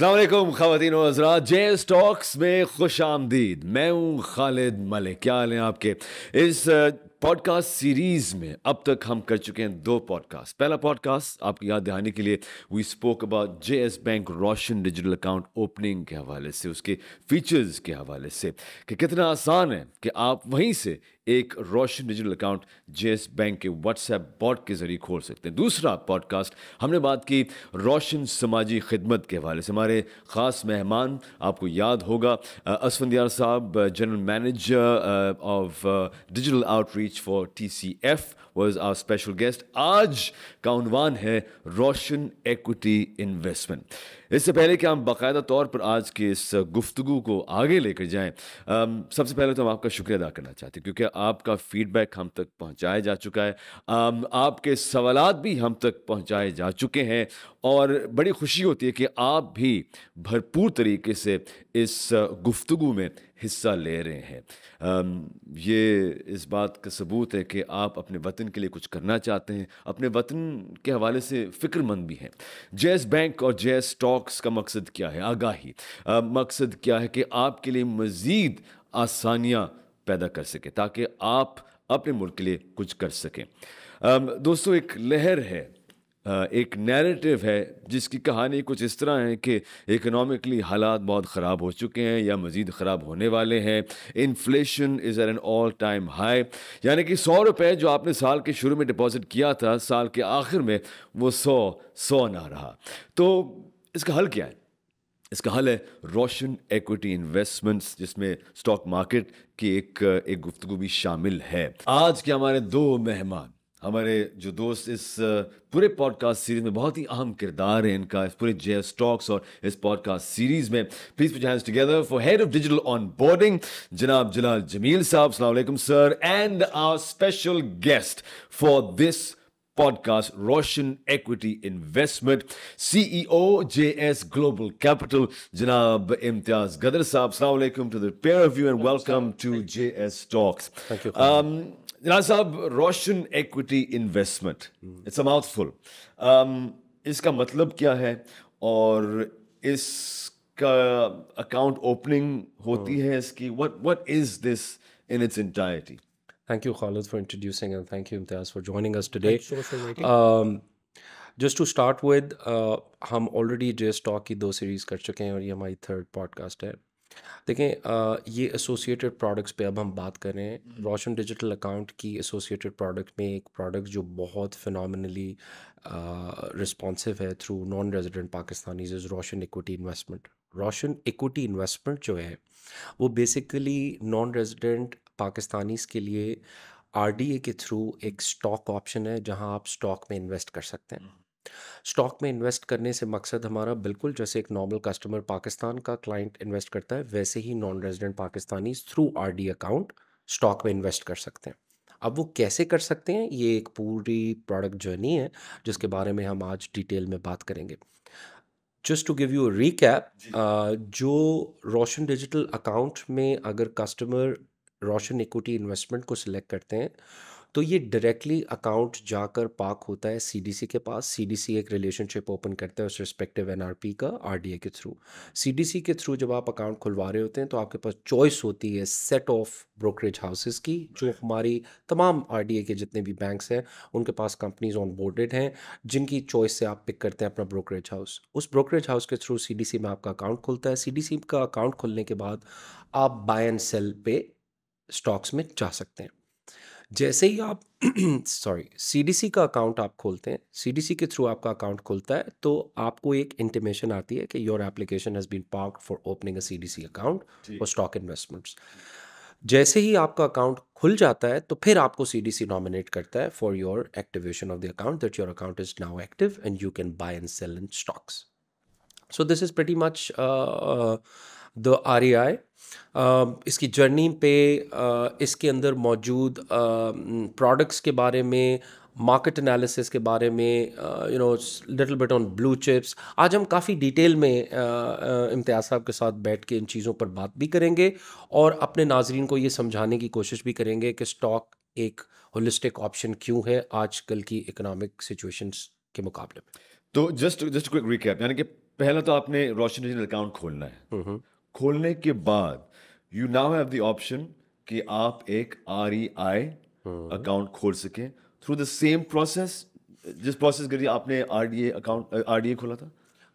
अस्सलाम वालेकुम ख़वातीन और हज़रात, जे स्टॉक्स में खुश आमदीद। मैं हूँ खालिद मलिक। क्या हाल है आपके? इस पॉडकास्ट सीरीज़ में अब तक हम कर चुके हैं 2 पॉडकास्ट। पहला पॉडकास्ट आपकी याद दहानी के लिए we spoke about JS bank Roshan digital account opening के हवाले से, उसके फीचर्स के हवाले से कि कितना आसान है कि आप वहीं से एक रोशन डिजिटल अकाउंट जेएस बैंक के व्हाट्सएप बॉट के ज़रिए खोल सकते हैं। दूसरा पॉडकास्ट हमने बात की रोशन समाजी खिदमत के हवाले से। हमारे ख़ास मेहमान आपको याद होगा असफंदियार साहब, general manager of digital outreach for TCF was our special guest। आज का उन्वान है रोशन इक्विटी इन्वेस्टमेंट। इससे पहले कि हम बाकायदा तौर पर आज के इस गुफ्तगू को आगे लेकर जाएं, सबसे पहले तो हम आपका शुक्रिया अदा करना चाहते हैं क्योंकि आपका फीडबैक हम तक पहुंचाया जा चुका है। आपके सवालात भी हम तक पहुंचाए जा चुके हैं और बड़ी खुशी होती है कि आप भी भरपूर तरीके से इस गुफ्तगू में हिस्सा ले रहे हैं। ये इस बात का सबूत है कि आप अपने वतन के लिए कुछ करना चाहते हैं, अपने वतन के हवाले से फ़िक्रमंद भी हैं। जेएस बैंक और जेएस स्टॉक्स का मकसद क्या है? आगाही। मकसद क्या है कि आपके लिए मज़ीद आसानियाँ पैदा कर सके ताकि आप अपने मुल्क के लिए कुछ कर सकें। दोस्तों, एक लहर है, एक नैरेटिव है जिसकी कहानी कुछ इस तरह है कि इकोनॉमिकली हालात बहुत ख़राब हो चुके हैं या मज़ीद ख़राब होने वाले हैं। Inflation is at an all time high, यानी कि 100 रुपये जो आपने साल के शुरू में डिपॉजिट किया था, साल के आखिर में वो 100 ना रहा। तो इसका हल क्या है? इसका हल है रोशन इक्विटी इन्वेस्टमेंट्स, जिसमें स्टॉक मार्केट की एक गुफ्तगू भी शामिल है। आज के हमारे 2 मेहमान, हमारे जो दोस्त इस पूरे पॉडकास्ट सीरीज में बहुत ही अहम किरदार है इनका, इस पूरे जेएस स्टॉक्स और इस पॉडकास्ट सीरीज में। Please put your hands together for head of digital onboarding जनाब जलाल जमील साहब। अस्सलाम वालेकुम sir. And our special guest for this podcast, Roshan Equity Investment, CEO JS Global Capital, Janab Imtiaz Gadar Saab. Assalamu alaikum to the pair of you and welcome to JS Talks. Thank you. Janab Saab, Roshan Equity Investment, it's a mouthful. इसका मतलब क्या है और इसका account opening होती है इसकी, what is this in its entirety? Thank you, Khalid, for introducing, and thank you, Imtiaz, for joining us today. Thanks so much for inviting. Just to start with, हम ऑलरेडी जे stock की 2 series कर चुके हैं और ये हमारी 3rd podcast है। देखें, ये एसोसिएटेड प्रोडक्ट्स पे अब हम बात कर रहे हैं। रोशन डिजिटल अकाउंट की एसोसिएटेड प्रोडक्ट में एक प्रोडक्ट जो बहुत फिनोमिनली रिस्पॉन्सिव है through non resident Pakistanis is Roshan equity investment. Roshan equity investment जो है वो बेसिकली नॉन रेजिडेंट पाकिस्तानीज़ के लिए RDA के थ्रू एक स्टॉक ऑप्शन है जहां आप स्टॉक में इन्वेस्ट कर सकते हैं। स्टॉक में इन्वेस्ट करने से मकसद हमारा बिल्कुल जैसे एक नॉर्मल कस्टमर पाकिस्तान का क्लाइंट इन्वेस्ट करता है, वैसे ही non resident Pakistanis through RD account stock में इन्वेस्ट कर सकते हैं। अब वो कैसे कर सकते हैं, ये एक पूरी प्रोडक्ट जर्नी है जिसके बारे में हम आज डिटेल में बात करेंगे। Just to give you a recap, जो रोशन डिजिटल अकाउंट में अगर कस्टमर रोशन इक्विटी इन्वेस्टमेंट को सिलेक्ट करते हैं तो ये डायरेक्टली अकाउंट जाकर पार्क होता है CDC के पास। CDC एक रिलेशनशिप ओपन करता है उस रिस्पेक्टिव NRP का RDA के थ्रू। CDC के थ्रू जब आप अकाउंट खुलवा रहे होते हैं तो आपके पास चॉइस होती है सेट ऑफ ब्रोकरेज हाउसेस की, जो हमारी तमाम RDA के जितने भी बैंक्स हैं उनके पास कंपनीज ऑन बोर्डेड हैं जिनकी चॉइस से आप पिक करते हैं अपना ब्रोकरेज हाउस। उस ब्रोकरेज हाउस के थ्रू CDC में आपका अकाउंट खुलता है। CDC का अकाउंट खुलने के बाद आप बाय एंड सेल पे स्टॉक्स में जा सकते हैं। जैसे ही आप CDC का अकाउंट आप खोलते हैं, CDC के थ्रू आपका अकाउंट खुलता है तो आपको एक इंटीमेशन आती है कि your application has been parked for opening a CDC account for stock investments. जैसे ही आपका अकाउंट खुल जाता है तो फिर आपको CDC नॉमिनेट करता है for your activation of the account, that your account is now active and you can buy and sell in stocks. So this is pretty much the REI। इसकी जर्नी पे इसके अंदर मौजूद प्रोडक्ट्स के बारे में, मार्केट एनालिसिस के बारे में, little bit on blue chips, आज हम काफ़ी डिटेल में इम्तियाज़ साहब के साथ बैठ के इन चीज़ों पर बात भी करेंगे और अपने नाजरीन को ये समझाने की कोशिश भी करेंगे कि स्टॉक एक होलिस्टिक ऑप्शन क्यों है आजकल की इकोनॉमिक सिचुएशंस के मुकाबले में। तो जस्ट क्विक रिकैप, यानी कि पहला तो आपने रोशन डिजिटल अकाउंट खोलना है, खोलने के बाद you now have the option कि आप एक REI अकाउंट खोल सकें थ्रू द सेम प्रोसेस जिस प्रोसेस के लिए आपने RDA खोला था।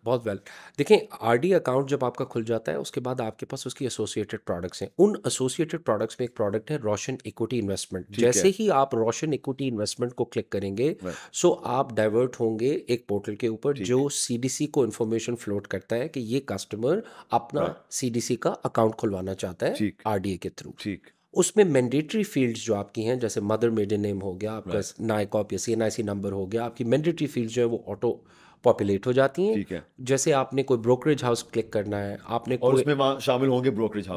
बहुत वेल। देखें, आरडी अकाउंट जब आपका खुल जाता है उसके बाद आपके पास उसकी एसोसिएटेड प्रोडक्ट्स हैं। उन एसोसिएटेड प्रोडक्ट्स में एक प्रोडक्ट है रोशन इक्विटी इन्वेस्टमेंट। जैसे ही आप रोशन इक्विटी इन्वेस्टमेंट को क्लिक करेंगे सो आप डाइवर्ट होंगे एक पोर्टल के ऊपर जो सीडीसी को इन्फॉर्मेशन फ्लोट करता है कि ये कस्टमर अपना सीडीसी का अकाउंट खुलवाना चाहता है आरडीए के थ्रू। ठीक, उसमें मैंडेटरी फील्ड्स जो आपकी हैं, जैसे मदर मेडन नेम हो गया, आपका नाइकॉप या CNIC नंबर हो गया, आपकी मैंडेटरी फील्ड्स जो है वो ऑटो पॉपुलेट हो जाती हैं। ठीक है। जैसे आपने कोई ब्रोकरेज हाउस क्लिक करना है, आपने और कोई उसमें वहाँ शामिल होंगे ब्रोकरेज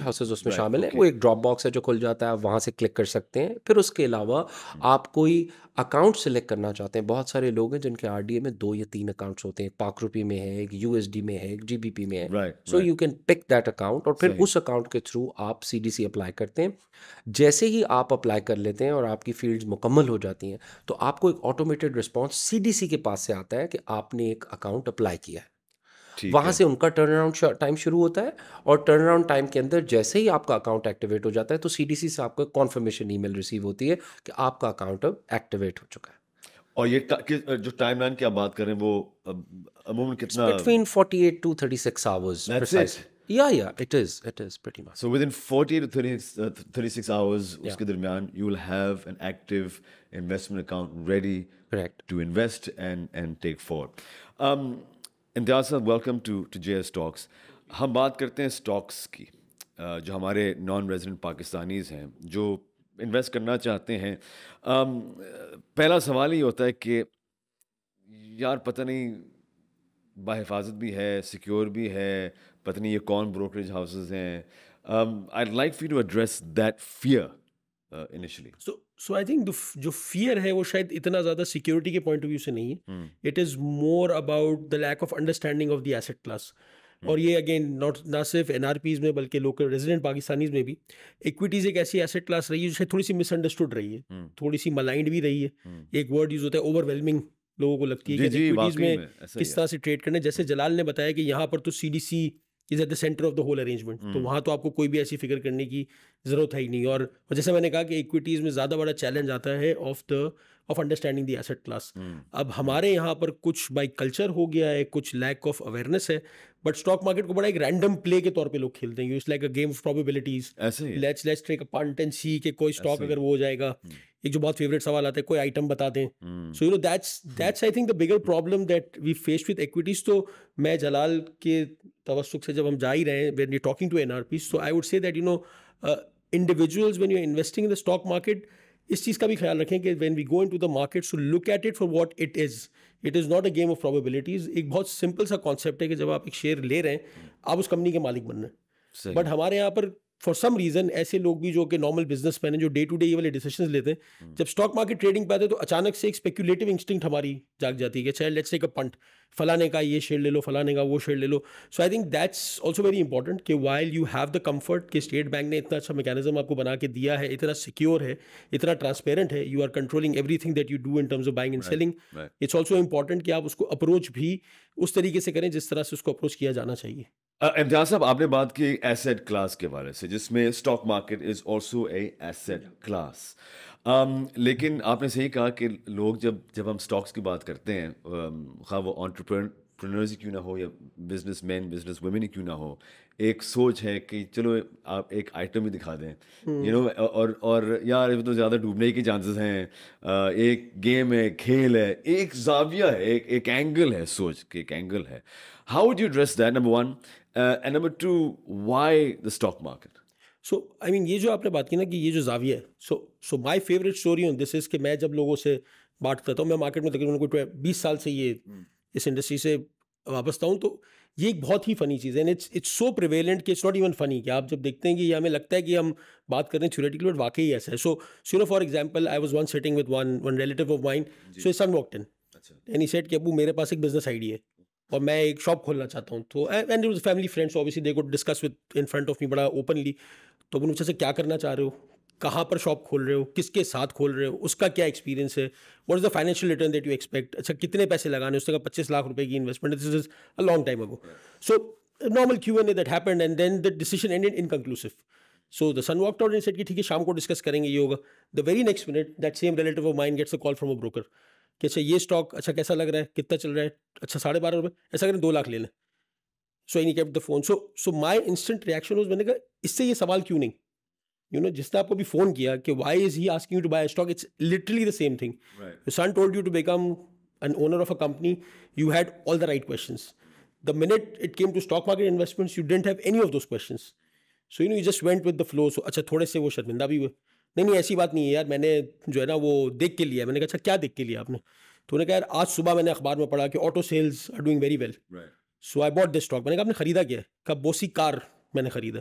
हाउसेज उसमें शामिल है, वो एक ड्रॉप बॉक्स है जो खुल जाता है, आप वहाँ से क्लिक कर सकते हैं। फिर उसके अलावा आप कोई अकाउंट सेलेक्ट करना चाहते हैं। बहुत सारे लोग हैं जिनके आरडीए में 2 या 3 अकाउंट्स होते हैं, पाक रुपी में है, एक USD में है, एक GBP में है। So you can pick that account और फिर उस अकाउंट के थ्रू आप CDC अप्लाई करते हैं। जैसे ही आप अप्लाई कर लेते हैं और आपकी फील्ड्स मुकम्मल हो जाती हैं तो आपको एक ऑटोमेटेड रिस्पॉन्स CDC के पास से आता है कि आपने एक अकाउंट अप्लाई किया है। वहाँ से उनका टर्न अराउंड टाइम शुरू होता है और टर्न अराउंड टाइम के अंदर जैसे ही आपका अकाउंट एक्टिवेट हो जाता है तो CDC से आपको कॉन्फर्मेशन ईमेल रिसीव होती है कि आपका अकाउंट अब एक्टिवेट हो चुका है। और ये जो टाइमलाइन की आप बात कर रहे हैं वो अमूमन कितना? Between 48 to 36 hours. That's precisely. it? Yeah, it is pretty much. So within 40 to 36 hours उसके दरमियान you will have an active investment account ready Correct. to invest and take forward. इम्तियाज़ साहब, वेलकम टू JS Talks. हम बात करते हैं stocks की, जो हमारे नॉन रेजिडेंट पाकिस्तानीज़ हैं जो इन्वेस्ट करना चाहते हैं। पहला सवाल ही होता है कि यार पता नहीं बाहिफाजत भी है, सिक्योर भी है, पता नहीं ये कौन ब्रोकरेज हाउसेस हैं। I'd like for you to address that fear initially. So I think जो फियर है वो शायद इतना ज़्यादा सिक्योरिटी के पॉइंट ऑफ व्यू से नहीं है। It is more about the lack of understanding of the asset class. और ये अगेन ना सिर्फ NRPs में बल्कि लोकल रेजिडेंट पाकिस्तानीज में भी इक्विटीज़ एक ऐसी एसेट क्लास रही है जो शायद थोड़ी सी मिसअंडरस्टूड रही है, थोड़ी सी मलाइंड भी रही है। एक वर्ड यूज़ होता है ओवरवेलमिंग, लोगों को लगती है कि इक्विटीज़ में किस तरह से ट्रेड करना है। जैसे जलाल ने बताया कि यहाँ पर तो CDC is at the centre of the whole arrangement, तो वहाँ तो आपको कोई भी ऐसी फिक्र करने की ज़रूरत है ही नहीं। और जैसे मैंने कहा कि इक्विटीज़ में ज़्यादा बड़ा चैलेंज आता है of understanding the asset class. अब हमारे यहाँ पर कुछ बाई कल्चर हो गया है, कुछ लैक ऑफ अवेयरनेस है, बट स्टॉक मार्केट को बड़ा एक रैंडम प्ले के तौर पे लोग खेलते हैं। It's like a game of probabilities. Let's take a punt and see कि कोई स्टॉक अगर वो हो जाएगा। एक जो बहुत फेवरेट सवाल आता है, कोई आइटम बता दें। So you know that's I think the bigger problem that we faced with equities. तो मैं जलाल के तवस्सुक से जब हम जा ही रहे हैं when you talking to NRPs, so I would say that you know individuals when you are investing in the stock market, इस चीज़ का भी ख्याल रखें कि when we go into the market so look at it for what it is. It is not a game of probabilities. एक बहुत simple सा कॉन्सेप्ट है कि जब आप एक शेयर ले रहे हैं आप उस कंपनी के मालिक बन रहे हैं। बट हमारे यहाँ पर फॉर सम रीज़न ऐसे लोग भी जो कि नॉर्मल बिजनेसमैन हैं, जो डे टू डे ये वाले डिसीजंस लेते हैं, जब स्टॉक मार्केट ट्रेडिंग पे आते हैं तो अचानक से एक स्पेक्यूलेटिव इंस्टिंक्ट हमारी जाग जाती है कि चाहे लेट्स टेक अ पंट, फलाने का ये शेयर ले लो, फलाने का वो शेयर ले लो। So I think that's also very important कि while you have the comfort कि स्टेट बैंक ने इतना अच्छा मैकेनिज्म आपको बना के दिया है, इतना सिक्योर है, इतना ट्रांसपेरेंट है, you are controlling everything that you do in terms of buying and selling. It's also important कि आप उसको अप्रोच भी उस तरीके से करें जिस तरह से उसको अप्रोच किया जाना चाहिए। इम्तियाज़ साहब, आपने बात की एसेट क्लास के बारे से, जिसमें stock market is also a asset class. लेकिन आपने सही कहा कि लोग जब हम स्टॉक्स की बात करते हैं, खा वो एंटरप्रेन्योर्स ही क्यों ना हो या बिजनेसमैन बिजनेस वुमेन ही क्यों ना हो, एक सोच है कि चलो आप एक आइटम ही दिखा दें, यू नो, और यार ये तो ज़्यादा डूबने के चांसेस हैं। एक गेम है, खेल है, एक जाविया है, एक एंगल है, सोच के एक एंगल है। How would you address that, number one, and number two, why the stock market? So I mean ये जो आपने बात की ना कि ये जो जाविया है, so my favourite story on this is कि मैं जब लोगों से बात करता हूँ, मैं मार्केट में तकरीबन कोई 20 साल से ये इस इंडस्ट्री से वापसता हूँ, तो ये एक बहुत ही फ़नी चीज़ है। एंड इट्स सो प्रिवेलेंट कि इट्स नॉट इवन फ़नी कि आप जब देखते हैं कि ये हमें लगता है कि हम बात कर रहे हैं थ्योरेटिकली, बट वाकई ऐसा है। So you know for example, I was one sitting with one relative of mine, so son walked in and he said कि अबू मेरे पास एक बिजनेस आइडिया है और मैं एक शॉप खोलना चाहता हूँ। तो and it was family friends, obviously they could discuss with in front of me बड़ा ओपनली। तो उन्होंने पूछा से क्या करना चाह रहे हो, कहाँ पर शॉप खोल रहे हो, किसके साथ खोल रहे हो, उसका क्या एक्सपीरियंस है, what is the financial return that you expect, अच्छा कितने पैसे लगाने, उसने कहा 25 लाख रुपए की investment, this is a long time ago. So normal Q&A that happened and then the decision ended inconclusive. So the son walked out and said कि ठीक है शाम को डिस्कस करेंगे, ये होगा. The very next minute that same relative of mine gets a call from a broker कि अच्छा ये स्टॉक अच्छा कैसा लग रहा है, कितना चल रहा है, अच्छा 12.5 रुपये, ऐसा करें 2 लाख ले लें. So I kept the phone. So my instant reaction was, मैंने कहा इससे ये सवाल क्यों नहीं, जिसने आपको भी फोन किया कि why is he asking you to buy stock, it's literally the same thing. Your son told you to become an owner of a company, you had all the right questions. The minute it came to stock market investments, you didn't have any of those questions. So you just went with the flow. So अच्छा थोड़े से वो शर्मिंदा भी हुए, नहीं ऐसी बात नहीं है यार, मैंने जो है ना वो देख के लिया. मैंने कहा अच्छा क्या देख के लिया आपने, तो उन्होंने कहा यार आज सुबह मैंने अखबार में पढ़ा कि auto sales are doing very well, so I bought this stock. मैंने कहा आपने खरीदा क्या है, कहा बोसी कार मैंने खरीदा.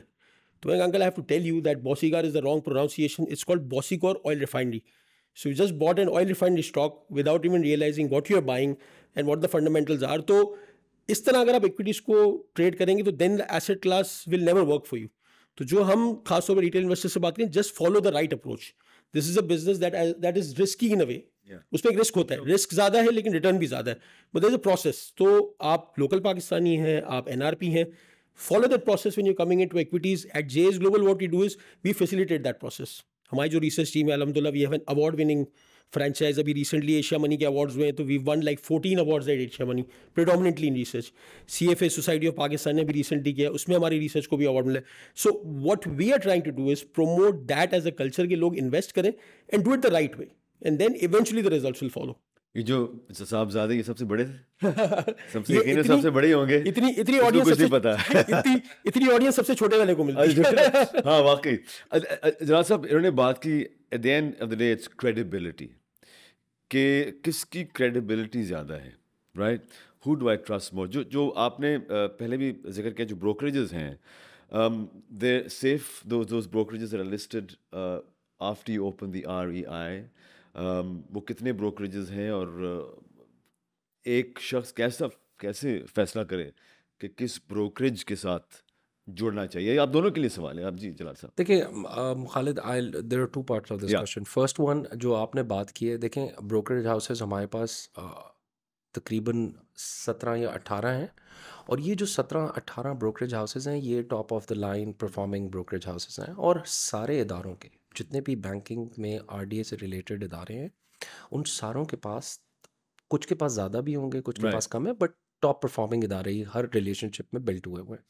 तो मैंने कहा uncle I have to tell you that Bosi car is the wrong pronunciation, it's called Bosicor oil refinery. So you just bought an oil refinery stock without even realising what you are buying and what the fundamentals are. तो इस तरह अगर आप equities को trade करेंगे तो then the asset class will never work for you. तो जो हम खासतौर पर रिटेल इन्वेस्टर से बात करें, just follow the right approach. This is a business that is risky in a way. उसमें एक रिस्क होता है, रिस्क ज्यादा है लेकिन रिटर्न भी ज्यादा है, but there is a process. तो आप लोकल पाकिस्तानी हैं, आप NRP हैं, follow that process when you're coming into equities. At JS Global what we do is we facilitate that process. हमारी जो रिसर्च टीम है अलहमदुलिल्लाह, we have an award winning franchise. अभी रिसेंटली एशिया मनी के awards हुए हैं, तो we won like 14 awards at Asia Money, predominantly in research. CFA society of Pakistan ने भी रिसेंटली किया, उसमें हमारी रिसर्च को भी अवार्ड मिला. So what we are trying to do is promote that as a culture, के लोग इन्वेस्ट करें and do it the right way, and then eventually the results will follow. ये जो साहबजादे ये सबसे बड़े थे, सबसे यकीनन सबसे बड़े ही होंगे. इतनी ऑडियंस कुछ नहीं पता. इतनी ऑडियंस सबसे छोटे वाले को मिलती है. हाँ वाकई. जनाब साहब इन्होंने बात की at the end of the day it's credibility, कि किसकी क्रेडिबिलिटी ज़्यादा है, right? Who do I trust more? जो आपने पहले भी जिक्र किया, जो ब्रोकरेजेस हैं, they safe, those brokerages are listed after you open the REI. वो कितने ब्रोकरेजेस हैं, और एक शख्स कैसे फैसला करे कि किस ब्रोकरेज के साथ जुड़ना चाहिए? आप दोनों के लिए सवाल है. आप जी जलाल साहब. देखिए Khalid, there are 2 parts of this question. First one जो आपने बात की है, देखें ब्रोकरेज हाउसेस हमारे पास तकरीबन 17 या 18 हैं, और ये जो 17-18 ब्रोकरेज हाउसेस हैं, ये top of the line performing brokerage houses हैं. और सारे इदारों के जितने भी बैंकिंग में RDA से रिलेटेड इदारे हैं, उन सारों के पास, कुछ के पास ज़्यादा भी होंगे, कुछ के पास कम है, बट टॉप परफॉर्मिंग इदारे ही हर रिलेशनशिप में बिल्ट हुए हुए हैं.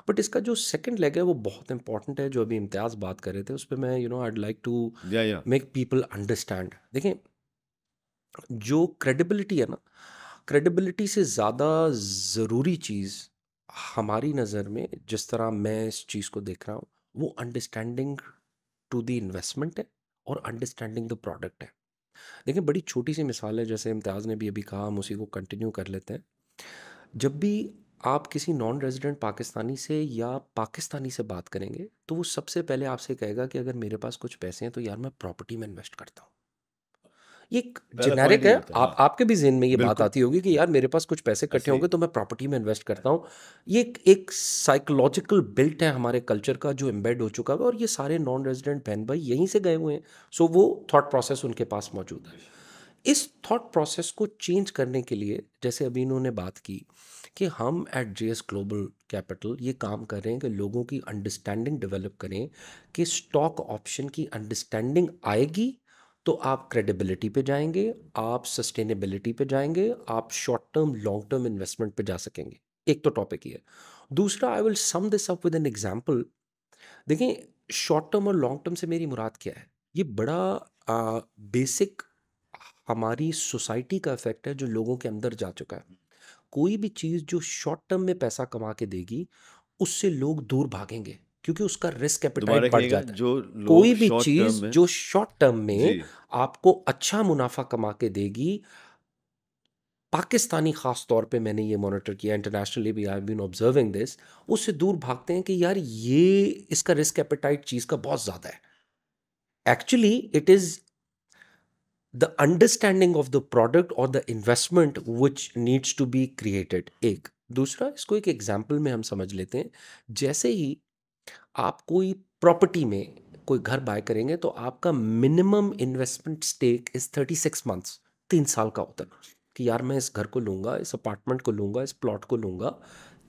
बट इसका जो सेकंड लेग है वो बहुत इंपॉर्टेंट है, जो अभी इम्तियाज़ बात कर रहे थे, उस पर मैं I'd like to make people understand. देखें जो क्रेडिबिलिटी है ना, क्रेडिबिलिटी से ज़्यादा ज़रूरी चीज़ हमारी नज़र में, जिस तरह मैं इस चीज़ को देख रहा हूँ, वो अंडरस्टैंडिंग टू द इन्वेस्टमेंट है और अंडरस्टैंडिंग द प्रोडक्ट है. देखिए बड़ी छोटी सी मिसाल है, जैसे इम्तियाज़ ने भी अभी कहा, हम उसी को कंटिन्यू कर लेते हैं. जब भी आप किसी नॉन रेजिडेंट पाकिस्तानी से या पाकिस्तानी से बात करेंगे, तो वो सबसे पहले आपसे कहेगा कि अगर मेरे पास कुछ पैसे हैं तो यार मैं प्रॉपर्टी में इन्वेस्ट करता हूँ. ये एक जेनेरिक है, आपके भी ज़हन में ये बात आती होगी कि यार मेरे पास कुछ पैसे इकट्ठे होंगे तो मैं प्रॉपर्टी में इन्वेस्ट करता हूँ. ये एक साइकोलॉजिकल बिल्ट है हमारे कल्चर का, जो एम्बेड हो चुका है, और ये सारे नॉन रेजिडेंट बहन भाई यहीं से गए हुए हैं. सो वो थॉट प्रोसेस उनके पास मौजूद है. इस थॉट प्रोसेस को चेंज करने के लिए, जैसे अभी इन्होंने बात की कि हम एट JS ग्लोबल कैपिटल ये काम कर रहे हैं कि लोगों की अंडरस्टैंडिंग डेवलप करें कि स्टॉक ऑप्शन की अंडरस्टैंडिंग आएगी तो आप क्रेडिबिलिटी पे जाएंगे, आप सस्टेनेबिलिटी पे जाएंगे, आप short term long term investment पे जा सकेंगे. एक तो टॉपिक ही है. दूसरा, I will sum this up with an example. देखें शॉर्ट टर्म और लॉन्ग टर्म से मेरी मुराद क्या है, ये बड़ा बेसिक हमारी सोसाइटी का इफेक्ट है जो लोगों के अंदर जा चुका है. कोई भी चीज़ जो शॉर्ट टर्म में पैसा कमा के देगी, उससे लोग दूर भागेंगे, क्योंकि उसका रिस्क एपेटाइट बढ़ जाता है. कोई भी चीज़ जो शॉर्ट टर्म में आपको अच्छा मुनाफा कमा के देगी, पाकिस्तानी ख़ास तौर पे मैंने ये मॉनिटर किया, इंटरनेशनली भी I have been observing this, उससे दूर भागते हैं कि यार ये इसका रिस्क एपेटाइट चीज़ का बहुत ज़्यादा है. Actually it is the understanding of the product or the investment which needs to be created. एक दूसरा, इसको एक एग्जाम्पल में हम समझ लेते हैं. जैसे ही आप कोई प्रॉपर्टी में कोई घर बाय करेंगे तो आपका minimum investment stake is 36 months, 3 साल का होता है कि यार मैं इस घर को लूँगा, इस अपार्टमेंट को लूँगा, इस प्लॉट को लूँगा,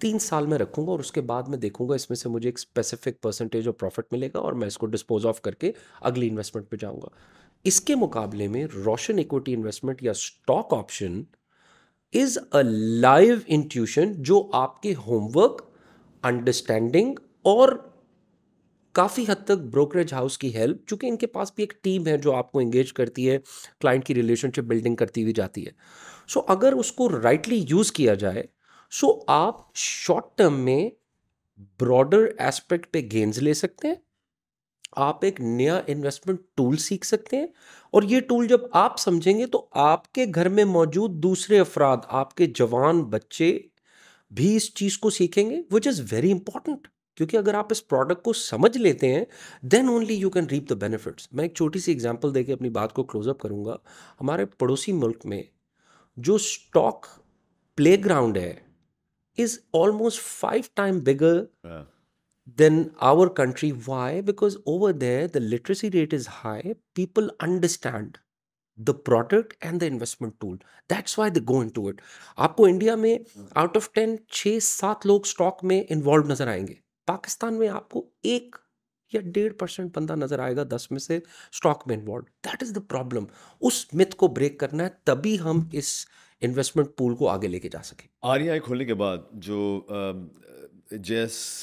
3 साल में रखूँगा और उसके बाद मैं देखूँगा इसमें से मुझे एक स्पेसिफिक परसेंटेज ऑफ प्रॉफिट मिलेगा और मैं इसको डिस्पोज ऑफ करके अगली इन्वेस्टमेंट पे जाऊँगा। इसके मुकाबले में रोशन इक्विटी इन्वेस्टमेंट या stock option is a live intuition जो आपके होमवर्क, अंडरस्टैंडिंग और काफ़ी हद तक ब्रोकरेज हाउस की हेल्प, चूंकि इनके पास भी एक टीम है जो आपको एंगेज करती है, क्लाइंट की रिलेशनशिप बिल्डिंग करती हुई जाती है। सो अगर उसको राइटली यूज़ किया जाए, सो आप शॉर्ट टर्म में ब्रॉडर एस्पेक्ट पे गेन्स ले सकते हैं, आप एक नया इन्वेस्टमेंट टूल सीख सकते हैं, और ये टूल जब आप समझेंगे तो आपके घर में मौजूद दूसरे अफराद, आपके जवान बच्चे भी इस चीज़ को सीखेंगे, विच इज़ वेरी इंपॉर्टेंट। क्योंकि अगर आप इस प्रोडक्ट को समझ लेते हैं, then only you can reap the benefits. मैं एक छोटी सी एग्जांपल देके अपनी बात को क्लोजअप करूंगा। हमारे पड़ोसी मुल्क में जो स्टॉक प्लेग्राउंड है is almost 5 time bigger than our country. Why? Because over there the literacy rate is high, people understand the product and the investment tool, that's why they go into it. आपको India में out of 10 6-7 लोग stock में involve नजर आएंगे, पाकिस्तान में आपको 1 या 1.5% बंदा नजर आएगा 10 में से स्टॉक में involve. That is the problem. उस मिथ को ब्रेक करना है, तभी हम इस इन्वेस्टमेंट पूल को आगे लेके जा सके। आरईआई खोलने के बाद जो जेएस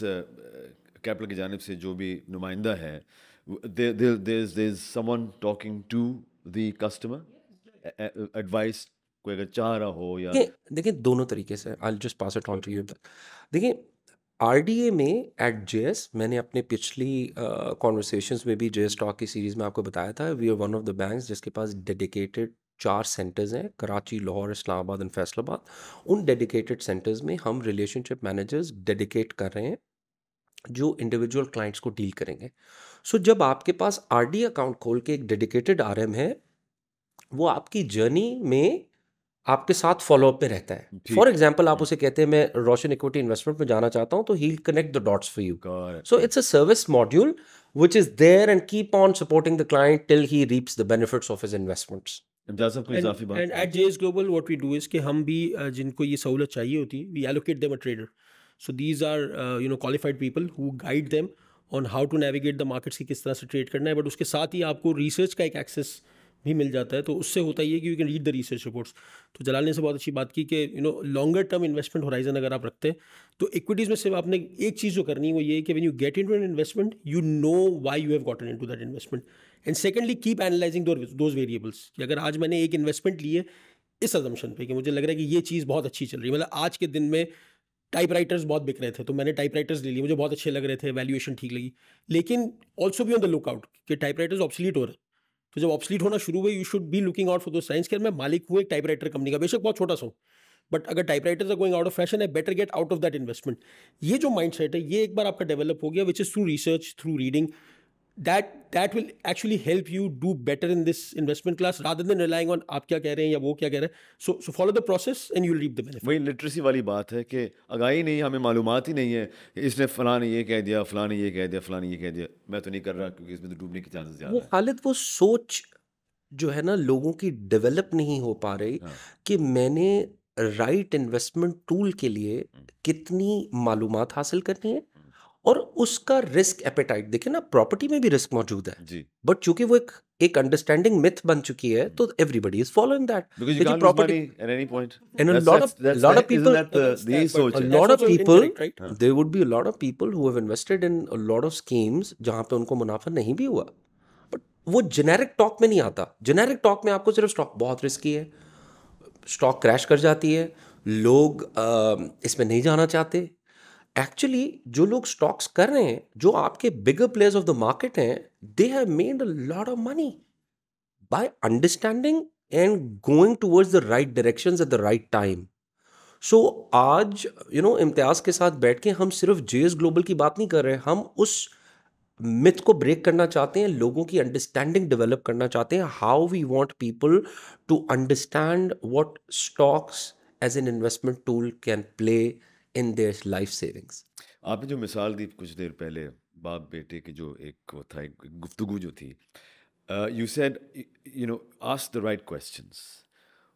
कैपिटल की जानिब से जो भी नुमाइंदा है, there is someone talking to the customer, advice कोई अगर चाह रहा हो या देखिए दोनों तरीके से, I just pass it on to you. देखिए आरडीए में एट जेएस, मैंने अपने पिछली कॉन्वर्सेशंस में भी जेएस टॉक की सीरीज में आपको बताया था, we are one of the banks जिसके पास डेडिकेटेड 4 सेंटर्स हैं, कराची, लाहौर, इस्लामाबाद एंड फैसलाबाद। उन डेडिकेटेड सेंटर्स में हम रिलेशनशिप मैनेजर्स डेडिकेट कर रहे हैं जो इंडिविजुअल क्लाइंट्स को डील करेंगे। सो जब आपके पास आरडी अकाउंट खोल के एक डेडिकेटेड आरएम है, वो आपकी जर्नी में आपके साथ फॉलोअप में रहता है। फॉर एग्जाम्पल आप उसे कहते हैं मैं रोशन इक्विटी इन्वेस्टमेंट में जाना चाहता हूँ, तो he connect the dots for you. So it's a service module which is there and keep on supporting the client till he reaps the benefits of his investments. And at JS Global what we do is कि हम भी जिनको ये सहूलत चाहिए होती है, we allocate them a trader. So these are qualified people who guide them on how to navigate the markets की किस तरह से ट्रेड करना है, बट उसके साथ ही आपको रिसर्च का एक एक्सेस भी मिल जाता है। तो उससे होता ही है कि you can read the research reports. तो जलाल ने से बहुत अच्छी बात की कि लॉन्गर टर्म इन्वेस्टमेंट होराइजन अगर आप रखते हैं तो इक्विटीज़ में सिर्फ आपने एक चीज़ जो करनी है वो ये है कि when you get into an investment you know why you have gotten into that investment, and secondly keep analysing those variables कि अगर आज मैंने एक इन्वेस्टमेंट ली है इस अजम्पशन पे कि मुझे लग रहा है कि ये चीज़ बहुत अच्छी चल रही है, मतलब आज के दिन में टाइप राइटर्स बहुत बिक रहे थे तो मैंने टाइप राइटर्स ले लिए, मुझे बहुत अच्छे लग रहे थे, वैल्यूएशन ठीक लगी, लेकिन also be on the lookout कि टाइप राइटर्स ऑब्सलीट हो रहे हैं। तो जब ऑब्सलीट होना शुरू हुए you should be looking out for दो साइंस कि मैं मालिक हूँ एक टाइप राइटर कंपनी का, बेशक बहुत छोटा सा हूँ, बट अगर typewriters are going out of fashion, I better get out of that investment. ये जो माइंड सेट है ये एक बार आपका डेवलप हो गया, which is through research, through reading, that will actually help you do better in this investment class rather than relying on आप क्या कह रहे हैं या वो क्या कह रहे हैं। so follow the process and you'll reap the benefit। वही लिटरेसी वाली बात है कि आगाही नहीं, हमें मालूमात ही नहीं है, इसने फलां ने ये कह दिया, फलां ने ये कह दिया, फलां ने ये कह दिया, मैं तो नहीं कर रहा क्योंकि इसमें तो डूबने के चांसेस ज़्यादा है। खालिद वो सोच जो है ना लोगों की डेवलप नहीं हो पा रही कि मैंने राइट इन्वेस्टमेंट टूल के लिए कितनी मालूमात हासिल करनी है और उसका रिस्क एपेटाइट। देखिए ना प्रॉपर्टी में भी रिस्क मौजूद है जी, बट चूंकि वो एक अंडरस्टैंडिंग मिथ बन चुकी है तो everybody is following that because you can't lose money at any point and a That's- lot that's- of that- people isn't that the सोच a है? lot of also people incorrect, right? there would be a lot of people who have invested in a lot of schemes जहां पे उनको मुनाफा नहीं भी हुआ, but वो जेनेरिक टॉक में नहीं आता। जेनेरिक टॉक में आपको सिर्फ स्टॉक बहुत रिस्की है, स्टॉक क्रैश कर जाती है, लोग इसमें नहीं जाना चाहते। एक्चुअली जो लोग स्टॉक्स कर रहे हैं, जो आपके bigger players of the market हैं, they have made a lot of money by understanding and going towards the right directions at the right time. So आज इम्तियाज के साथ बैठ के हम सिर्फ जेएस ग्लोबल की बात नहीं कर रहे, हम उस मिथ को ब्रेक करना चाहते हैं, लोगों की अंडरस्टैंडिंग डेवलप करना चाहते हैं, how we want people to understand what stocks as an investment tool can play in their life savings. आपने जो मिसाल दी कुछ देर पहले बाप बेटे की जो एक वो था, एक गुफ्तगू जो थी, you said ask the right questions.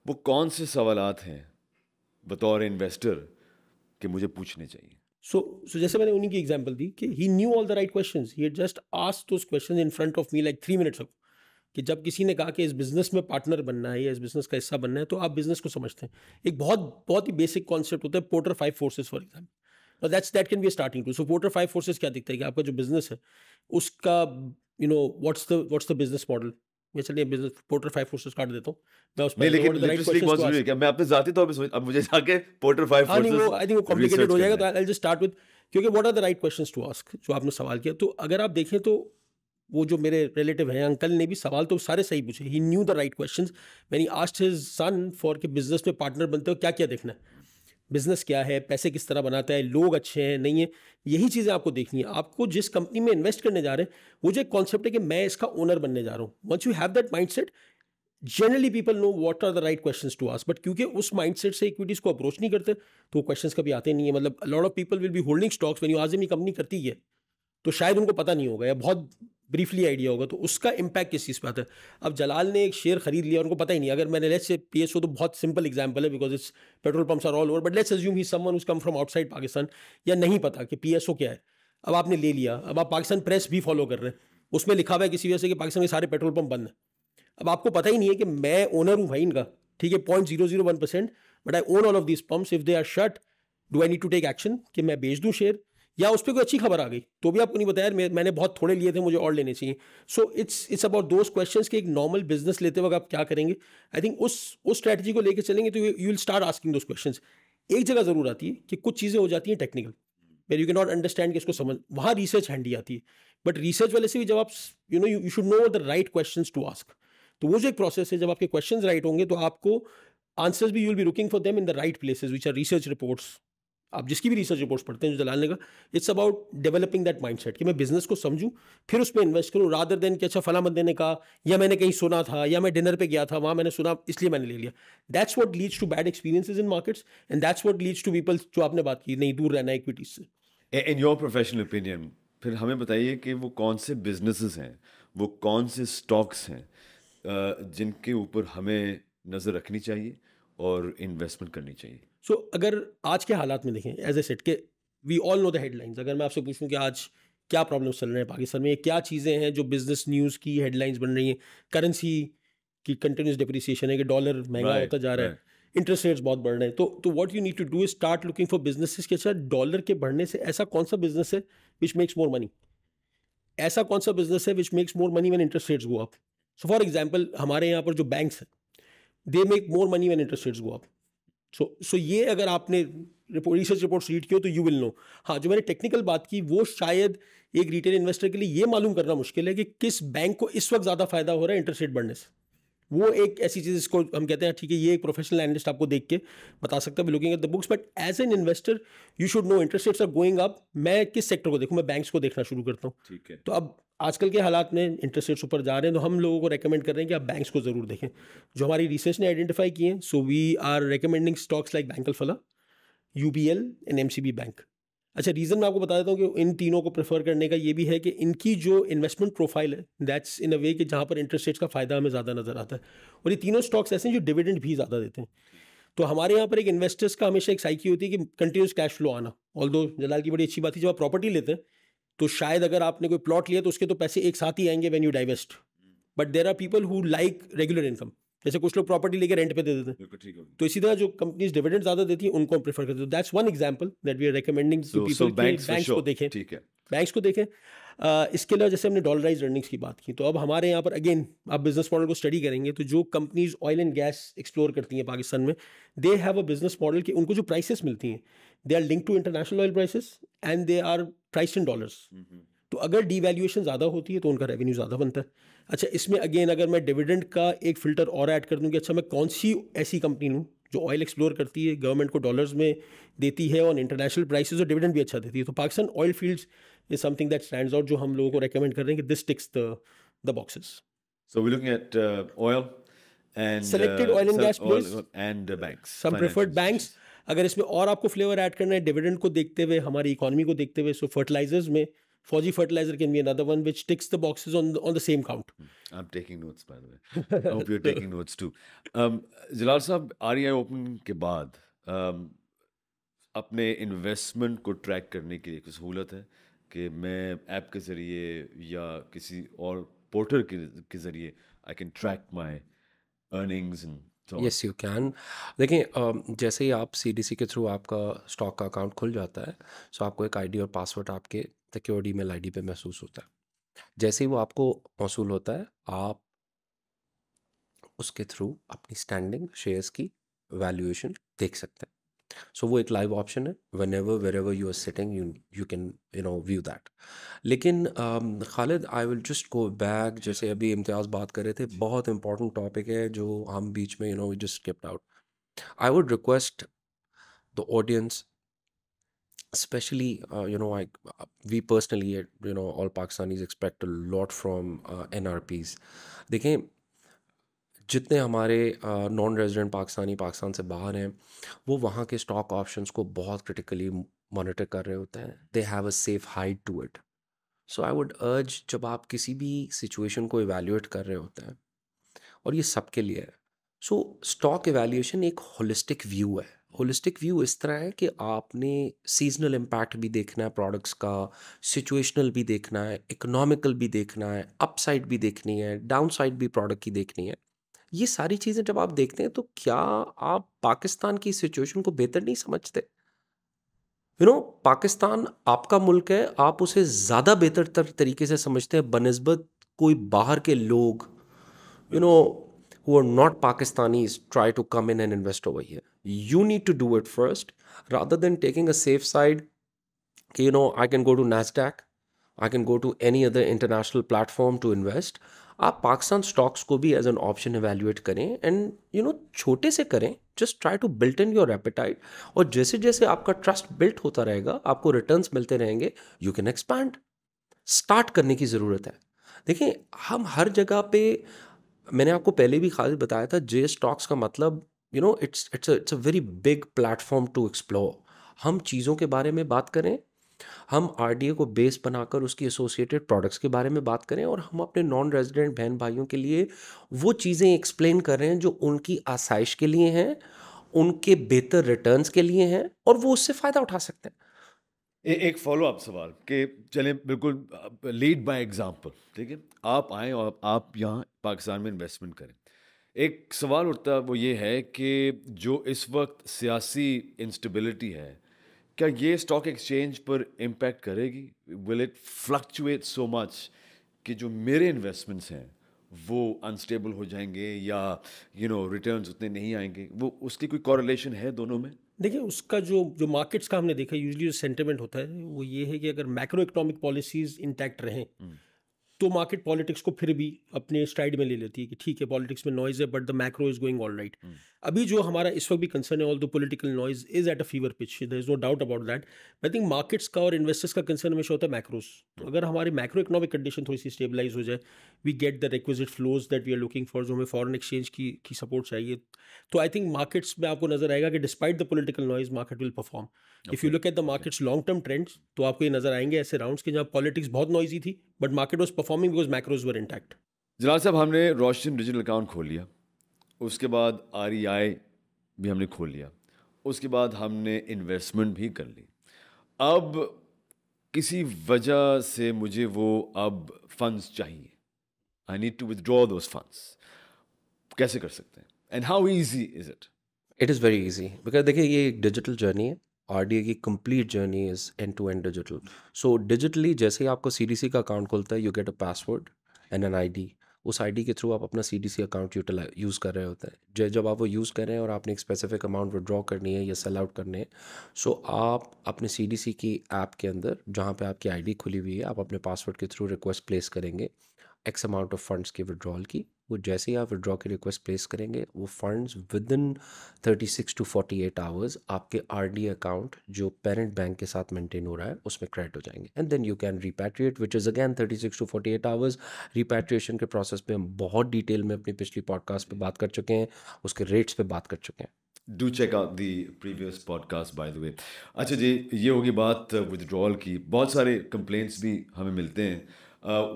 वो कौन से सवालात हैं बतौर इन्वेस्टर कि मुझे पूछने चाहिए? So जैसे मैंने उन्हीं की एग्जांपल दी कि he knew all the right questions. He had just asked those questions in front of me like 3 minutes ago. कि जब किसी ने कहा कि इस बिजनेस में पार्टनर बनना है या इस बिजनेस का हिस्सा बनना है, तो आप बिजनेस को समझते हैं। एक बहुत ही बेसिक कॉन्सेप्ट होता है Porter 5 forces for example. That can be starting too. सो पोर्टर 5 फोर्सेस क्या दिखता है कि आपका जो बिजनेस है उसका व्हाट्स द बिजनेस मॉडल। मैं चलिए बिजनेस पोर्टर 5 फोर्सेस काट देता हूँ मैं उस नहीं, लेकिन लिटरेसी बहुत जरूरी है क्या? मैं अपने जाती तौर पे सोच, अब मुझे जाके पोर्टर 5 हाँ नहीं, वो फोर्सेस आई थिंक वो कॉम्प्लिकेटेड रिसर्च हो जाएगा, तो करना है। आई जस्ट स्टार्ट विद, क्योंकि what are the right questions to ask, जो आपने सवाल किया। तो अगर आप देखें तो वो जो मेरे रिलेटिव हैं अंकल ने भी सवाल तो सारे सही पूछे। He knew the right questions when he asked his son for कि बिजनेस में पार्टनर बनते हो क्या क्या देखना है, बिजनेस क्या है, पैसे किस तरह बनाता है, लोग अच्छे हैं नहीं है, यही चीज़ें आपको देखनी है। आपको जिस कंपनी में इन्वेस्ट करने जा रहे हैं वो जो एक कॉन्सेप्ट है कि मैं इसका ओनर बनने जा रहा हूँ, once you have that mindset generally people know what are the right questions to ask. But क्योंकि उस माइंडसेट से इक्विटीज को अप्रोच नहीं करते तो क्वेश्चंस कभी आते नहीं है। मतलब lot of people will be holding stocks when you ask them ये कंपनी करती है, तो शायद उनको पता नहीं होगा या बहुत ब्रीफली आइडिया होगा, तो उसका इम्पैक्ट किस चीज़ पे आता है। अब जलाल ने एक शेयर खरीद लिया, उनको पता ही नहीं। अगर मैंने लेट्स से पीएसओ तो बहुत सिंपल एग्जांपल है because it's petrol pumps are all over, but let's assume he someone who's come from outside Pakistan, या नहीं पता कि पीएसओ क्या है। अब आपने ले लिया, अब आप पाकिस्तान प्रेस भी फॉलो कर रहे हैं, उसमें लिखा हुआ है किसी वजह से कि पाकिस्तान के सारे पेट्रोल पंप बंद है। अब आपको पता ही नहीं है कि मैं ओनर हूँ भाई इनका, ठीक है 0.001%, but I own all of these pumps, if they are shut do I need to take action कि मैं बेच दूँ शेयर, या उस पर कोई अच्छी खबर आ गई तो भी आपको नहीं बताया मैंने बहुत थोड़े लिए थे, मुझे और लेने चाहिए। So it's about those questions कि एक नॉर्मल बिजनेस लेते वक्त आप क्या करेंगे। आई थिंक उस स्ट्रैटेजी को लेकर चलेंगे तो you will start asking those questions. एक जगह जरूर आती है कि कुछ चीज़ें हो जाती हैं technical, where you can not understand कि इसको समझ, वहाँ रिसर्च हैंडी आती है। बट रिसर्च वाले से भी जब आप you should know the right questions to ask, तो वो जो एक प्रोसेस है, जब आपके क्वेश्चंस राइट होंगे तो आपको आंसर्स भी you will be looking for them in the right places which are research reports. आप जिसकी भी रिसर्च रिपोर्ट्स पढ़ते हैं जो दलाल ने कहा, it's about developing that mindset कि मैं बिजनेस को समझूं फिर उसमें इन्वेस्ट करूं, रादर देन कि अच्छा फला बंदे ने कहा या मैंने कहीं सुना था या मैं डिनर पे गया था वहां मैंने सुना इसलिए मैंने ले लिया। That's what leads to bad experiences in markets and that's what leads to people, जो आपने बात की नहीं दूर रहना इक्विटीज से। इन योर प्रोफेशनल ओपिनियन फिर हमें बताइए कि वो कौन से बिजनेसेस हैं, वो कौन से स्टॉक्स हैं जिनके ऊपर हमें नज़र रखनी चाहिए और इन्वेस्टमेंट करनी चाहिए। सो अगर आज के हालात में देखें एज ए सेट के we all know the headlines, अगर मैं आपसे पूछूं कि आज क्या प्रॉब्लम्स चल रहे हैं पाकिस्तान में, क्या चीज़ें हैं जो बिजनेस न्यूज़ की हेडलाइंस बन रही हैं, करेंसी की कंटिन्यूस डिप्रिसिएशन है कि डॉलर महंगा होता जा रहा है, इंटरेस्ट रेट्स बहुत बढ़ रहे हैं, तो what you need to do is start looking for businesses कि अच्छा डॉलर के बढ़ने से ऐसा कौन सा बिजनेस है विच मेक्स मोर मनी, ऐसा कौन सा बिजनेस है which makes more money when interest rates go up. So for example हमारे यहाँ पर जो बैंक्स हैं they make more money when interest rates go up. So ये अगर आपने रिसर्च रिपोर्ट्स रीड किया तो यू विल नो। हाँ, जो मैंने टेक्निकल बात की वो शायद एक रिटेल इन्वेस्टर के लिए ये मालूम करना मुश्किल है कि किस बैंक को इस वक्त ज़्यादा फायदा हो रहा है इंटरेस्ट रेट बढ़ने से। वो एक ऐसी चीज़ इसको हम कहते हैं ठीक है, ये एक प्रोफेशनल एनालिस्ट आपको देख के बता सकता है looking at the books, but as an investor you should know interest rates are going up, मैं किस सेक्टर को देखूँ, मैं बैंक्स को देखना शुरू करता हूँ। ठीक है, तो अब आजकल के हालात में इंटरेस्ट रेट्स ऊपर जा रहे हैं तो हम लोगों को रेकमेंड कर रहे हैं कि आप बैंक्स को ज़रूर देखें जो हमारी रिसर्च ने आइडेंटिफाई किए हैं। So we are recommending stocks like bank Alfalah, UBL and MCB bank. अच्छा, रीज़न मैं आपको बता देता हूँ कि इन तीनों को प्रेफर करने का ये भी है कि इनकी जो इन्वेस्टमेंट प्रोफाइल है दैट्स इन अ वे कि जहाँ पर इंटरेस्ट रेट्स का फ़ायदा हमें ज़्यादा नज़र आता है, और ये तीनों स्टॉक्स ऐसे हैं जो डिविडेंड भी ज़्यादा देते हैं। तो हमारे यहाँ पर एक इन्वेस्टर्स का हमेशा एक साइकी होती है कि कंटिन्यूस कैश फ्लो आना। ऑल्दो जलाल की बड़ी अच्छी बात है, जब आप प्रॉपर्टी लेते हैं तो शायद अगर आपने कोई प्लॉट लिया तो उसके तो पैसे एक साथ ही आएंगे when you divest, but there are people who like regular income, जैसे कुछ लोग प्रॉपर्टी लेके रेंट पे दे देते हैं, तो इसी तरह जो कंपनीज डिविडेंड ज़्यादा देती हैं उनको हम प्रेफर करते हैं। That's one example that we are recommending to people, banks को देखें, ठीक है, बैंक्स को देखें। इसके अलावा जैसे हमने डॉलराइज अर्निंग्स की बात की, तो अब हमारे यहाँ पर अगेन आप बिजनेस मॉडल को स्टडी करेंगे तो जो companies oil and gas explore करती हैं पाकिस्तान में, they have a business model कि उनको जो प्राइसेस मिलती हैं they are link to international oil prices and they are priced in dollars. तो अगर डीवैल्यूएशन ज़्यादा होती है तो उनका रेवेन्यू ज़्यादा बनता है। अच्छा, इसमें अगेन अगर मैं डिविडेंड का एक फ़िल्टर और ऐड कर दूं कि अच्छा मैं कौन सी ऐसी कंपनी लूँ जो ऑयल एक्सप्लोर करती है, गवर्नमेंट को डॉलर्स में देती है और इंटरनेशनल प्राइसेस और डिविडेंड भी अच्छा देती है, तो Pakistan oil fields is something that stands out, जो हम लोगों को रेकमेंड कर रहे हैं कि this ticks the boxes. So we're looking at oil and Selected oil and gas plays and banks. Some preferred banks. अगर इसमें और आपको फ्लेवर ऐड करना है डिविडेंड को देखते हुए, हमारी इकोनॉमी को देखते हुए, सो फर्टिलाइजर्स में Forgy fertilizer can be another one which ticks the boxes on the same count. I'm taking notes, by the way. I hope you're taking notes too. जलाल साहब, REI ओपन के बाद अपने इन्वेस्टमेंट को track करने के लिए कोई सहूलत है कि मैं ऐप के ज़रिए या किसी और पोर्टल के ज़रिए I can track my earnings and so yes you can. देखें जैसे ही आप CDC के थ्रू आपका स्टॉक का अकाउंट खुल जाता है, सो आपको एक ID और पासवर्ड आपके सिक्योर्ड ईमेल ID पे महसूस होता है। जैसे ही वो आपको मौसूल होता है, आप उसके थ्रू अपनी स्टैंडिंग शेयर्स की वैल्यूएशन देख सकते हैं। सो वो एक लाइव ऑप्शन है, whenever wherever you are sitting you can view that. लेकिन Khalid, I will just go back, जैसे अभी इम्तियाज़ बात कर रहे थे, बहुत इंपॉर्टेंट टॉपिक है जो हम बीच में we just skipped out. I would request the audience, especially we personally all Pakistanis expect a lot from NRPs। देखें, जितने हमारे नॉन रेजिडेंट पाकिस्तान से बाहर हैं, वो वहाँ के स्टॉक ऑप्शंस को बहुत क्रिटिकली मॉनिटर कर रहे होते हैं। They have a safe hide to it. So I would urge, जब आप किसी भी सिचुएशन को इवैल्यूएट कर रहे होते हैं, और ये सबके लिए है, सो स्टॉक इवैल्यूएशन एक होलिस्टिक व्यू है। होलिस्टिक व्यू इस तरह है कि आपने सीजनल इम्पैक्ट भी देखना है प्रोडक्ट्स का, सिचुएशनल भी देखना है, इकोनॉमिकल भी देखना है, अपसाइड भी देखनी है, डाउनसाइड भी प्रोडक्ट की देखनी है। ये सारी चीज़ें जब आप देखते हैं, तो क्या आप पाकिस्तान की सिचुएशन को बेहतर नहीं समझते? पाकिस्तान आपका मुल्क है, आप उसे ज़्यादा बेहतर तरीके से समझते हैं बनिस्बत कोई बाहर के लोग who are not Pakistanis try to come in and invest over here. You need to do it first rather than taking a safe side. I can go to NASDAQ, I can go to any other international platform to invest. आप Pakistan stocks को भी as an option evaluate करें and छोटे से करें, just try to built in your appetite. और जैसे जैसे आपका ट्रस्ट बिल्ट होता रहेगा, आपको रिटर्न्स मिलते रहेंगे, यू कैन एक्सपैंड। स्टार्ट करने की ज़रूरत है। देखिए, हम हर जगह पे, मैंने आपको पहले भी खालिद बताया था, जे स्टॉक्स का मतलब it's a very big platform to explore. हम चीज़ों के बारे में बात करें, हम RDA को बेस बनाकर उसकी एसोसिएटेड प्रोडक्ट्स के बारे में बात करें, और हम अपने नॉन रेजिडेंट बहन भाइयों के लिए वो चीज़ें एक्सप्लेन कर रहे हैं जो उनकी आसाइश के लिए हैं, उनके बेहतर रिटर्न्स के लिए हैं, और वो उससे फ़ायदा उठा सकते हैं। एक फॉलो अप सवाल कि चलें बिल्कुल लीड बाय एग्जांपल, ठीक है, आप आएँ और आप यहाँ पाकिस्तान में इन्वेस्टमेंट करें। एक सवाल उठता है, वो ये है कि जो इस वक्त सियासी इंस्टेबिलिटी है, क्या ये स्टॉक एक्सचेंज पर इम्पैक्ट करेगी? Will it fluctuate so much कि जो मेरे इन्वेस्टमेंट्स हैं वो अनस्टेबल हो जाएंगे या रिटर्न्स उतने नहीं आएंगे? वो उसकी कोई कॉरिलेशन है दोनों में? देखिए, उसका जो मार्केट्स का हमने देखा, यूजली जो सेंटिमेंट होता है वो ये है कि अगर मैक्रो इकोनॉमिक पॉलिसीज इंटैक्ट रहें तो मार्केट पॉलिटिक्स को फिर भी अपने स्ट्राइड में ले लेती है कि ठीक है, पॉलिटिक्स में नॉइज है but the macro is going all right. अभी जो हमारा इस वक्त भी कंसर्न है, all the political noise is at a fever pitch, there is no doubt about that. I think markets का और इन्वेस्टर्स का कंसर्न हमेशा होता है मैक्रोस। तो अगर हमारी मैक्रो इकोनॉमिक कंडीशन थोड़ी सी स्टेबलाइज हो जाए, we get the requisite flows that we are looking for, जो हमें फॉरेन एक्सचेंज की सपोर्ट चाहिए, तो आई थिंक मार्केट्स में आपको नजर आएगा कि despite the political noise market will perform. If you look at the markets long term trends, तो आपको ये नजर आएंगे ऐसे राउंड्स के जहाँ पॉलिटिक्स बहुत नॉइजी थी but market was performing because macros were intact. Jalal साहब, हमने रोशन डिजिटल अकाउंट खोल लिया, उसके बाद REI भी हमने खोल लिया, उसके बाद हमने इन्वेस्टमेंट भी कर ली। अब किसी वजह से मुझे वो अब फंड्स चाहिए, I need to withdraw those funds, कैसे कर सकते हैं and how easy is it? It is very easy, because देखिए, ये एक डिजिटल जर्नी है। RDA की complete journey is end to end digital. So digitally जैसे ही आपको CDC का अकाउंट खुलता है, you get a password and an ID। उस ID के थ्रू आप अपना CDC अकाउंट यूज़ कर रहे होते हैं। जब आप वो यूज़ कर रहे हैं और आपने एक स्पेसिफिक अमाउंट विड्रॉ करनी है या सेल आउट करने हैं, सो आप अपने CDC की ऐप के अंदर, जहाँ पे आपकी ID खुली हुई है, आप अपने पासवर्ड के थ्रू रिक्वेस्ट प्लेस करेंगे एक्स अमाउंट ऑफ फंड्स के विड्रॉल की। वो जैसे ही आप विड्रॉ की रिक्वेस्ट प्लेस करेंगे, वो funds with in 36 to 48 hours आपके RDA अकाउंट जो पेरेंट बैंक के साथ मेंटेन हो रहा है उसमें क्रेडिट हो जाएंगे, and then you can repatriate, which is again 36 to 48 hours. Repatriation के प्रोसेस पे हम बहुत डिटेल में अपनी पिछली पॉडकास्ट पे बात कर चुके हैं, उसके रेट्स पे बात कर चुके हैं। Do check out the previous podcast by the way. अच्छा जी, ये होगी बात विदड्रॉल की। बहुत सारे कंप्लेंट्स भी हमें मिलते हैं।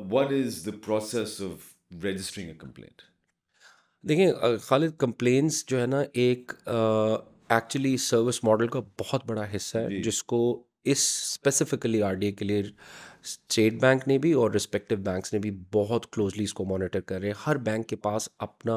What is the process of registering a complaint? देखिए खालिद, कंप्लेंट्स जो है ना एक एक्चुअली सर्विस मॉडल का बहुत बड़ा हिस्सा है, जिसको इस स्पेसिफिकली आरडीए के लिए स्टेट बैंक ने भी और रिस्पेक्टिव बैंक्स ने भी बहुत क्लोजली इसको मॉनिटर कर रहे हैं। हर बैंक के पास अपना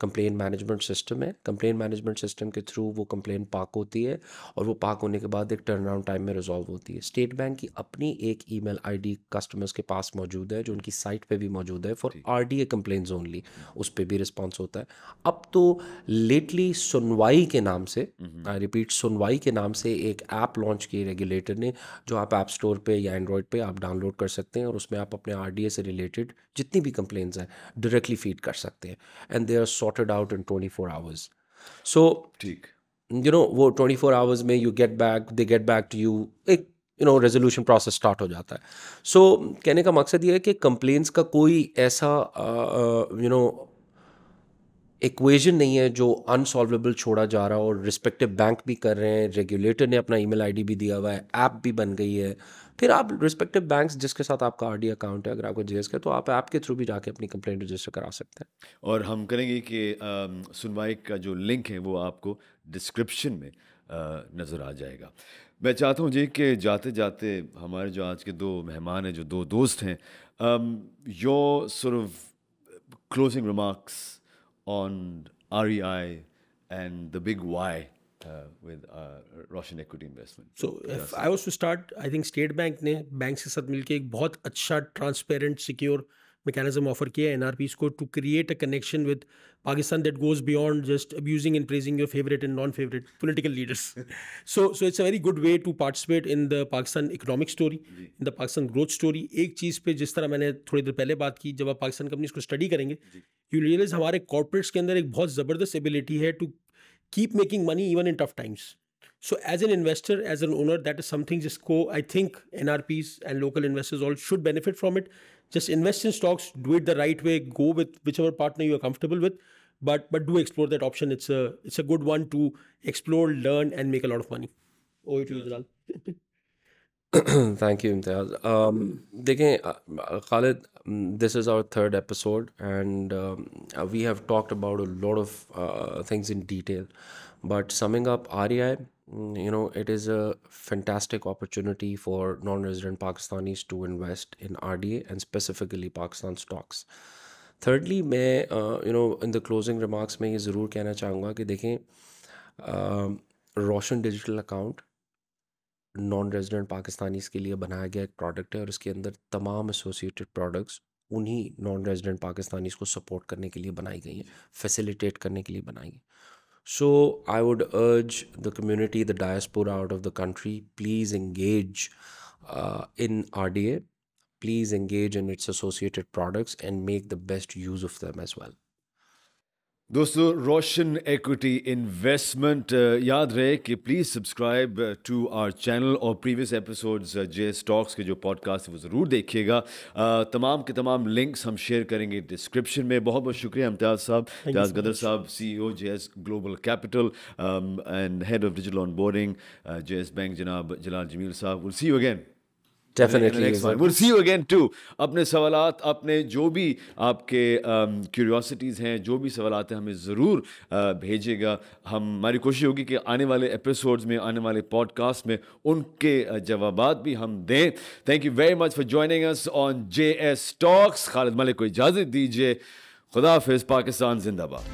कंप्लेंट मैनेजमेंट सिस्टम है। कंप्लेंट मैनेजमेंट सिस्टम के थ्रू वो कंप्लेंट पाक होती है और वो पाक होने के बाद एक टर्न अराउंड टाइम में रिजॉल्व होती है। स्टेट बैंक की अपनी एक ईमेल आईडी कस्टमर्स के पास मौजूद है, जो उनकी साइट पे भी मौजूद है, फॉर आरडीए कंप्लेंट्स ओनली। उस पर भी रिस्पॉन्स होता है। अब तो लेटली सुनवाई के नाम से, आई रिपीट, सुनवाई के नाम से एक ऐप लॉन्च की रेगुलेटर ने, जो आप ऐप स्टोर पे या एंड्रॉयड पे आप डाउनलोड कर सकते हैं और उसमें आप अपने आरडीए से रिलेटेड जितनी भी कंप्लेंट्स हैं डायरेक्टली फीड कर सकते हैं, and they are sorted out in 24 hours. So ठीक, यू नो वो 24 आवर्स में they get back to you, एक रेजोल्यूशन प्रोसेस स्टार्ट हो जाता है। सो कहने का मकसद ये है कि कंप्लेंट्स का कोई ऐसा इक्वेशन नहीं है जो अनसॉल्वेबल छोड़ा जा रहा हो, और रिस्पेक्टिव बैंक भी कर रहे हैं, रेगुलेटर ने अपना ईमेल आईडी भी दिया हुआ है, ऐप भी बन गई है। फिर आप रिस्पेक्टिव बैंक्स जिसके साथ आपका आरडी अकाउंट है, अगर आपको जेएस का, तो आप ऐप के थ्रू भी जाके अपनी कंप्लेंट रजिस्टर करा सकते हैं। और हम करेंगे कि सुनवाई का जो लिंक है वो आपको डिस्क्रिप्शन में नज़र आ जाएगा। मैं चाहता हूँ जी कि जाते जाते हमारे जो आज के दो मेहमान हैं, जो दो दोस्त हैं, your sort of closing remarks on REI and the big why with Roshan Equity Investment. So if I was to start, I think State Bank ने बैंक के साथ मिलके एक बहुत अच्छा ट्रांसपेरेंट सिक्योर मैकेनिज्म ऑफर किया है एनआरपीज को, to create a connection with Pakistan that goes beyond just abusing and praising your favourite and non favourite political leaders. So it's a very good way to participate in the Pakistan economic story, in the Pakistan growth story. एक चीज़ पे जिस तरह मैंने थोड़ी देर पहले बात की, जब आप पाकिस्तान कंपनीज को स्टडी करेंगे, यू रियलाइज हमारे कॉर्पोरेट्स के अंदर एक बहुत ज़बरदस्त एबिलिटी है to keep making money even in tough times. So as an investor, as an owner, that is something जिसको I think NRPs and local investors all should benefit from it. Just invest in stocks, do it the right way, go with whichever partner you are comfortable with, but do explore that option. It's a good one to explore, learn, and make a lot of money. Over to you, Jalal. Thank you, Imtiaz. देखें Khalid, this is our third episode, and we have talked about a lot of things in detail. But summing up REI, it is a fantastic opportunity for non-resident Pakistanis to invest in RDA and specifically Pakistan stocks. Thirdly, मैं in the closing remarks में ये ज़रूर कहना चाहूँगा कि देखें, Roshan digital account non resident Pakistanis के लिए बनाया गया एक प्रोडक्ट है, और इसके अंदर तमाम एसोसिएटेड प्रोडक्ट्स उन्हीं नॉन रेजिडेंट पाकिस्तानीज़ को सपोर्ट करने के लिए बनाई गई हैं, फैसिलिटेट करने के लिए बनाई गई. So I would urge the community, the diaspora out of the country, please engage in RDA. Please engage in its associated products and make the best use of them as well. दोस्तों, रोशन equity investment, याद रहे कि please subscribe to our channel, और previous episodes J stocks के जो podcast है वो ज़रूर देखिएगा. तमाम के तमाम लिंक्स हम शेयर करेंगे डिस्क्रिप्शन में. बहुत बहुत शुक्रिया इम्तियाज़ साहब, इम्तियाज़ गदर साहब, CEO JS global capital and head of digital onboarding JS bank, जनाब जलाल जमील साहब. Will see you again. Definitely. We'll see you again too. अपने सवालात, अपने जो भी आपके क्यूरियोसिटीज़ हैं, जो भी सवालात हैं, हमें ज़रूर भेजिएगा. हमारी कोशिश होगी कि आने वाले एपिसोड्स में, आने वाले पॉडकास्ट में उनके जवाबात भी हम दें. Thank you very much for joining us on JS Talks. Khalid Malik को इजाज़त दीजिए. खुदा हाफिज़. पाकिस्तान जिंदाबाद.